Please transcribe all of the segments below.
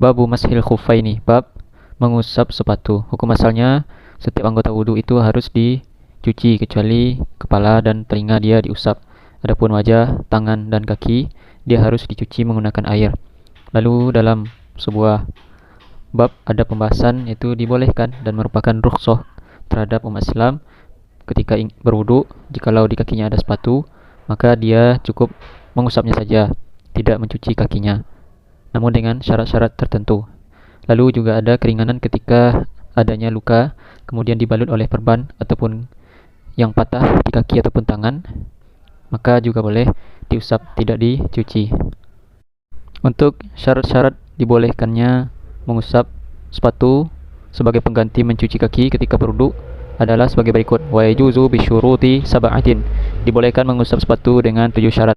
Babu mashil khuffaini, bab mengusap sepatu. Hukum asalnya setiap anggota wudu itu harus dicuci kecuali kepala dan telinga dia diusap. Adapun wajah, tangan dan kaki dia harus dicuci menggunakan air. Lalu dalam sebuah bab ada pembahasan itu dibolehkan dan merupakan rukhsah terhadap umat Islam ketika berwudu, jikalau di kakinya ada sepatu, maka dia cukup mengusapnya saja, tidak mencuci kakinya, namun dengan syarat-syarat tertentu. Lalu juga ada keringanan ketika adanya luka, kemudian dibalut oleh perban ataupun yang patah di kaki ataupun tangan, maka juga boleh diusap, tidak dicuci. Untuk syarat-syarat dibolehkannya mengusap sepatu sebagai pengganti mencuci kaki ketika berwudu adalah sebagai berikut. Wa yajuzu bisyuruti sab'atin. Dibolehkan mengusap sepatu dengan 7 syarat.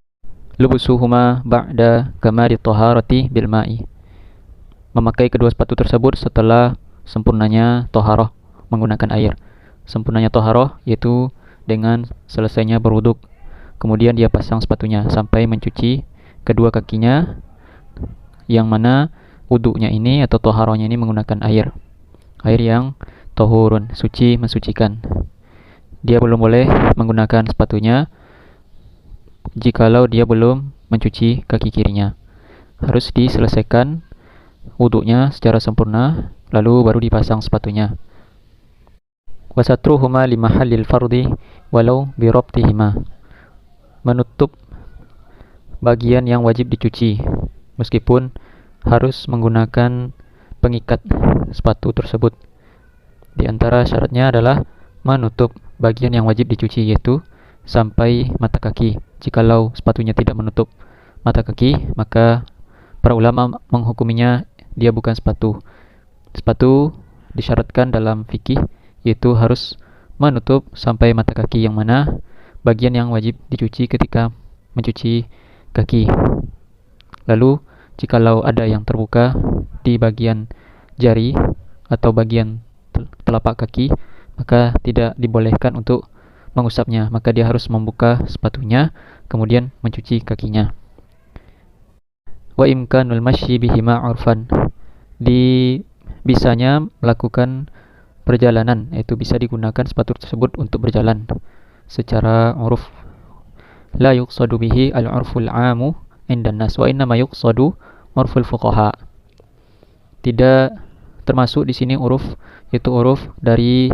Lubusuhuma ba'da kamali taharati bil ma'i. Memakai kedua sepatu tersebut setelah sempurnanya taharah menggunakan air. Sempurnanya taharah yaitu dengan selesainya berwudu. Kemudian dia pasang sepatunya sampai mencuci kedua kakinya, yang mana wudunya ini atau taharahnya ini menggunakan air yang tahurun, suci, mensucikan. Dia belum boleh menggunakan sepatunya jikalau dia belum mencuci kaki kirinya. Harus diselesaikan wudunya secara sempurna, lalu baru dipasang sepatunya. Wasatruhuma limahallil fardi walau birabtihima. Menutup bagian yang wajib dicuci meskipun harus menggunakan pengikat sepatu tersebut. Di antara syaratnya adalah menutup bagian yang wajib dicuci, yaitu sampai mata kaki. Jikalau sepatunya tidak menutup mata kaki, maka para ulama menghukuminya dia bukan sepatu. Sepatu disyaratkan dalam fikih yaitu harus menutup sampai mata kaki, yang mana bagian yang wajib dicuci ketika mencuci kaki. Lalu jikalau ada yang terbuka di bagian jari atau bagian telapak kaki, maka tidak dibolehkan untuk mengusapnya, maka dia harus membuka sepatunya kemudian mencuci kakinya. Wa imkanul masyi bihima urfan. Bisanya melakukan perjalanan, yaitu bisa digunakan sepatu tersebut untuk berjalan secara uruf. La yuqsadu bihi al-urful 'amu indan nas wa inna ma yuqsadu urful fuqaha. Tidak termasuk di sini uruf, yaitu uruf dari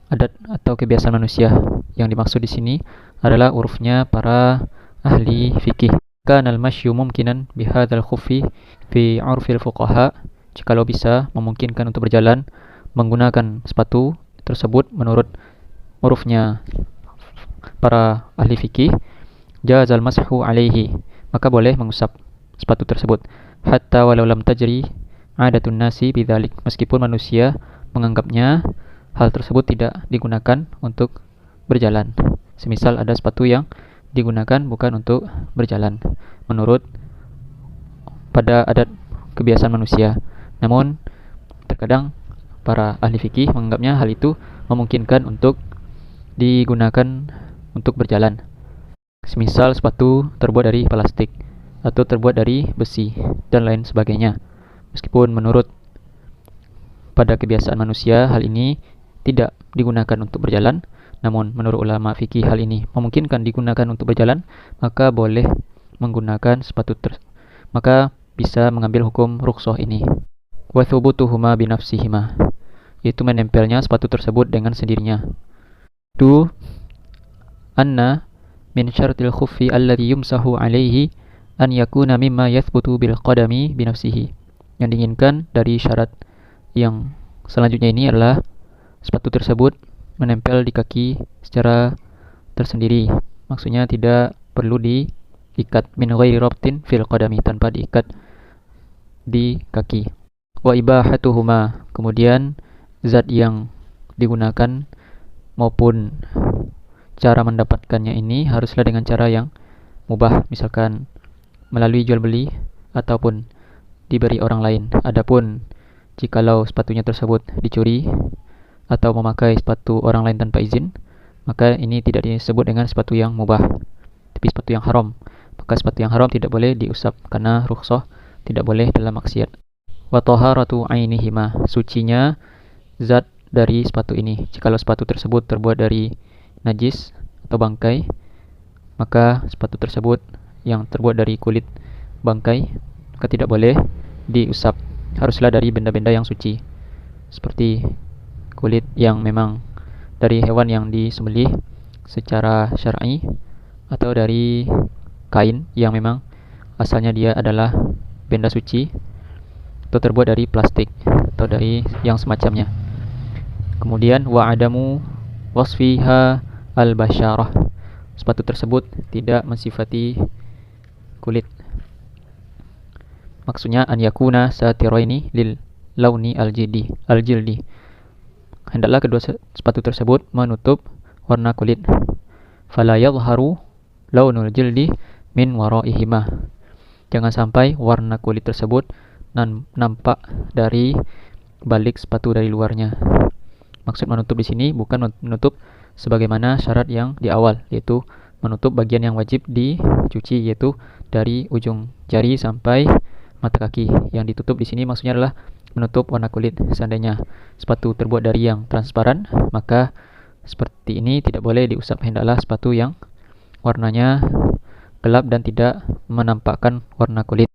adat atau kebiasaan manusia. Yang dimaksud di sini adalah urufnya para ahli fikih. Kana al-mashyu mumkinan bihadzal khuffi fi 'urfil fuqaha. Jikalau bisa memungkinkan untuk berjalan menggunakan sepatu tersebut menurut urufnya para ahli fikih, jazal mashu alaihi, maka boleh mengusap sepatu tersebut. Hatta walau lam tajri adatun nasi bidzalik, meskipun manusia menganggapnya hal tersebut tidak digunakan untuk berjalan. Semisal ada sepatu yang digunakan bukan untuk berjalan menurut pada adat kebiasaan manusia. Namun terkadang para ahli fikih menganggapnya hal itu memungkinkan untuk digunakan untuk berjalan. Semisal sepatu terbuat dari plastik atau terbuat dari besi dan lain sebagainya. Meskipun menurut pada kebiasaan manusia hal ini tidak digunakan untuk berjalan, namun menurut ulama fikih hal ini memungkinkan digunakan untuk berjalan, maka boleh menggunakan sepatu maka bisa mengambil hukum rukhsah ini. Wa thubutuhuma binafsihima, yaitu menempelnya sepatu tersebut dengan sendirinya. Tu anna min syartil khuffi alladhi yumsahu alaihi an yakuna mimma yathbutu bil qadami binafsihi. Yang diinginkan dari syarat yang selanjutnya ini adalah sepatu tersebut menempel di kaki secara tersendiri. Maksudnya tidak perlu diikat, min ghairi rabtin fil qadami, tanpa diikat di kaki. Wa ibahatuhuma, kemudian zat yang digunakan maupun cara mendapatkannya ini haruslah dengan cara yang mubah, misalkan melalui jual beli ataupun diberi orang lain. Adapun jikalau sepatunya tersebut dicuri atau memakai sepatu orang lain tanpa izin, maka ini tidak disebut dengan sepatu yang mubah, tapi sepatu yang haram. Maka sepatu yang haram tidak boleh diusap karena rukhsah, tidak boleh dalam maksiat. Wa taharatu ainihima, sucinya zat dari sepatu ini. Jikalau sepatu tersebut terbuat dari najis atau bangkai, maka sepatu tersebut yang terbuat dari kulit bangkai maka tidak boleh diusap. Haruslah dari benda-benda yang suci, seperti kulit yang memang dari hewan yang disembelih secara syar'i, atau dari kain yang memang asalnya dia adalah benda suci, atau terbuat dari plastik atau dari yang semacamnya. Kemudian wa adamu wasfiha al-basyarah, sepatu tersebut tidak mensifati kulit. Maksudnya an yakuna satiraini lil launi al-jildi. Hendaklah kedua sepatu tersebut menutup warna kulit. Fala yadhharu launul jildi min waraihima. Jangan sampai warna kulit tersebut nampak dari balik sepatu dari luarnya. Maksud menutup di sini bukan menutup sebagaimana syarat yang di awal, yaitu menutup bagian yang wajib dicuci, yaitu dari ujung jari sampai mata kaki. Yang ditutup di sini maksudnya adalah menutup warna kulit. Seandainya sepatu terbuat dari yang transparan, maka seperti ini tidak boleh diusap. Hendaklah sepatu yang warnanya gelap dan tidak menampakkan warna kulit.